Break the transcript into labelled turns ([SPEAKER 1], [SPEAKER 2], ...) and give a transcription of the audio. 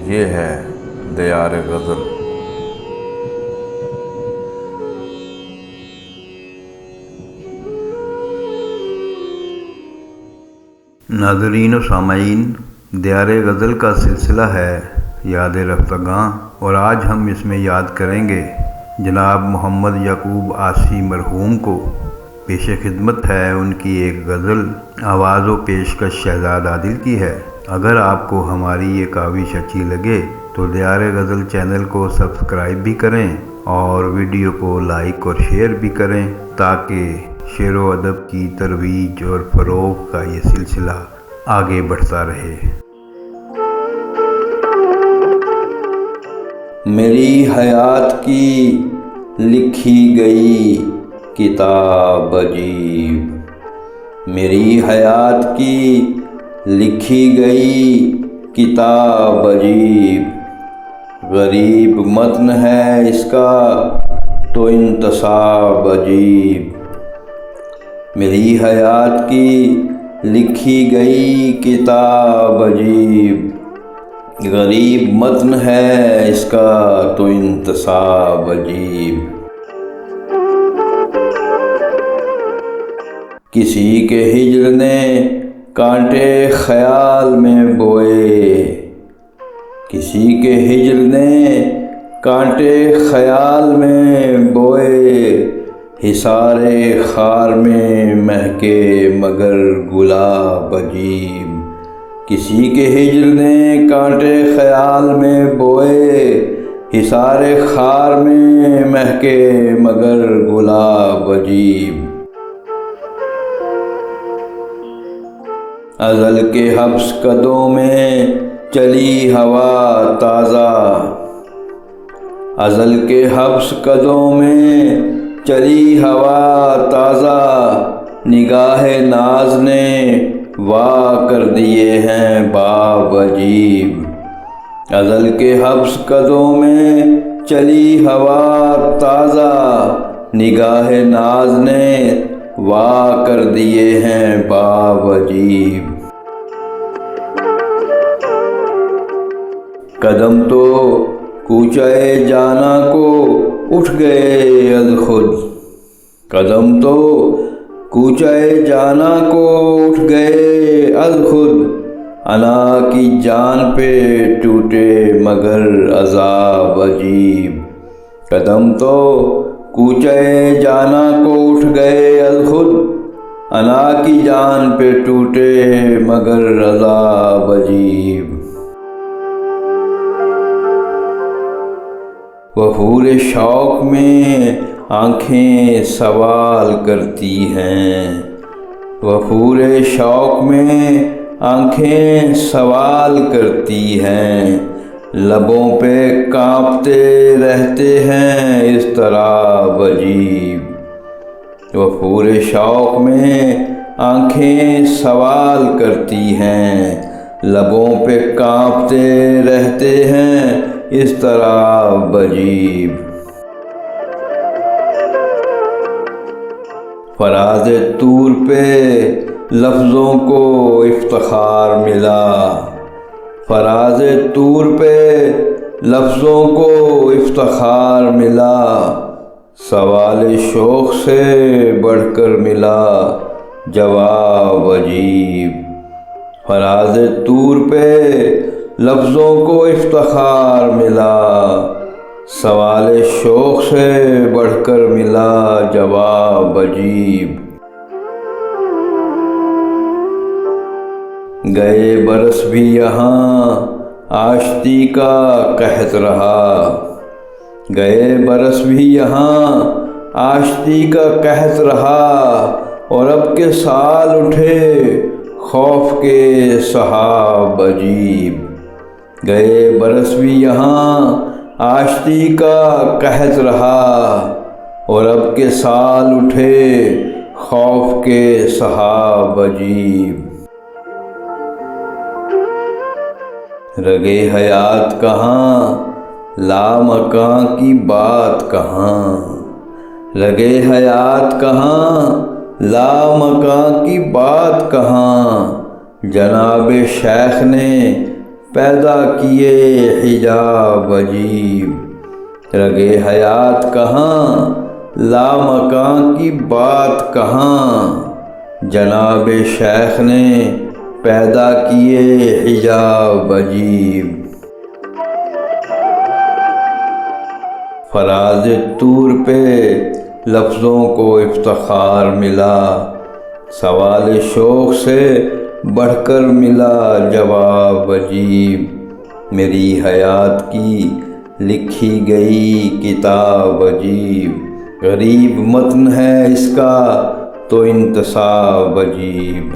[SPEAKER 1] یہ ہے دیار غزل۔ ناظرین و سامعین، دیار غزل کا سلسلہ ہے یاد رفتگاں، اور آج ہم اس میں یاد کریں گے جناب محمد یعقوب عاصی مرحوم کو۔ پیش خدمت ہے ان کی ایک غزل، آواز و پیشکش شہزاد عادل کی ہے۔ اگر آپ کو ہماری یہ کاوش اچھی لگے تو دیار غزل چینل کو سبسکرائب بھی کریں اور ویڈیو کو لائک اور شیئر بھی کریں تاکہ شعر و ادب کی ترویج اور فروغ کا یہ سلسلہ آگے بڑھتا رہے۔
[SPEAKER 2] میری حیات کی لکھی گئی کتاب عجیب، میری حیات کی لکھی گئی کتاب عجیب، غریب متن ہے اس کا تو انتساب عجیب، میری حیات کی لکھی گئی کتاب عجیب، غریب متن ہے اس کا تو انتساب عجیب، کسی کے ہجر نے کانٹے خیال میں بوئے، کسی کے ہجر نے کانٹے خیال میں بوئے، حصار خار میں مہکے مگر گلاب عجیب، کسی کے ہجر نے کانٹے خیال میں بوئے، حصار خار میں مہکے مگر گلاب عجیب، ازل کے حبس قدوں میں چلی ہوا تازہ، ازل کے حبس قدوں میں چلی ہوا تازہ، نگاہ ناز نے وا کر دیے ہیں باب عجیب، ازل کے حبس قدوں میں چلی ہوا تازہ، نگاہ ناز نے وا کر دیے ہیں باب عجیب، قدم تو کوچے جانا کو اٹھ گئے از خود، قدم تو کوچے جانا کو اٹھ گئے از خود، انا کی جان پہ ٹوٹے مگر عذاب عجیب، قدم تو کوچے جانا کو اٹھ گئے از خود، انا کی جان پہ ٹوٹے مگر عذاب عجیب، وفور شوق میں آنکھیں سوال کرتی ہیں، وفور شوق میں آنکھیں سوال کرتی ہیں، لبوں پہ کانپتے رہتے ہیں اضطراب عجیب، وفور شوق میں آنکھیں سوال کرتی ہیں، لبوں پہ کانپتے رہتے ہیں اضطراب عجیب، فراز طور پہ لفظوں کو افتخار ملا، فراز طور پہ لفظوں کو افتخار ملا، سوال شوق سے بڑھ کر ملا جواب عجیب، فراز طور پہ لفظوں کو افتخار ملا، سوال شوق سے بڑھ کر ملا جواب عجیب، گئے برس بھی یہاں آشتی کا قحط رہا، گئے برس بھی یہاں آشتی کا قحط رہا، اور اب کے سال اٹھے خوف کے سحاب عجیب، گئے برس بھی یہاں آشتی کا قحط رہا، اور اب کے سال اٹھے خوف کے سحاب عجیب، رگے حیات کہاں لامکاں کی بات کہاں، رگے حیات کہاں لامکاں کی بات کہاں، جناب شیخ نے پیدا کیے حجاب عجیب، رگے حیات کہاں لامکاں کی بات کہاں، جناب شیخ نے پیدا کیے حجاب عجیب۔ فراز طور پہ لفظوں کو افتخار ملا، سوال شوق سے بڑھ کر ملا جواب عجیب، میری حیات کی لکھی گئی کتاب عجیب، غریب متن ہے اس کا تو انتساب عجیب۔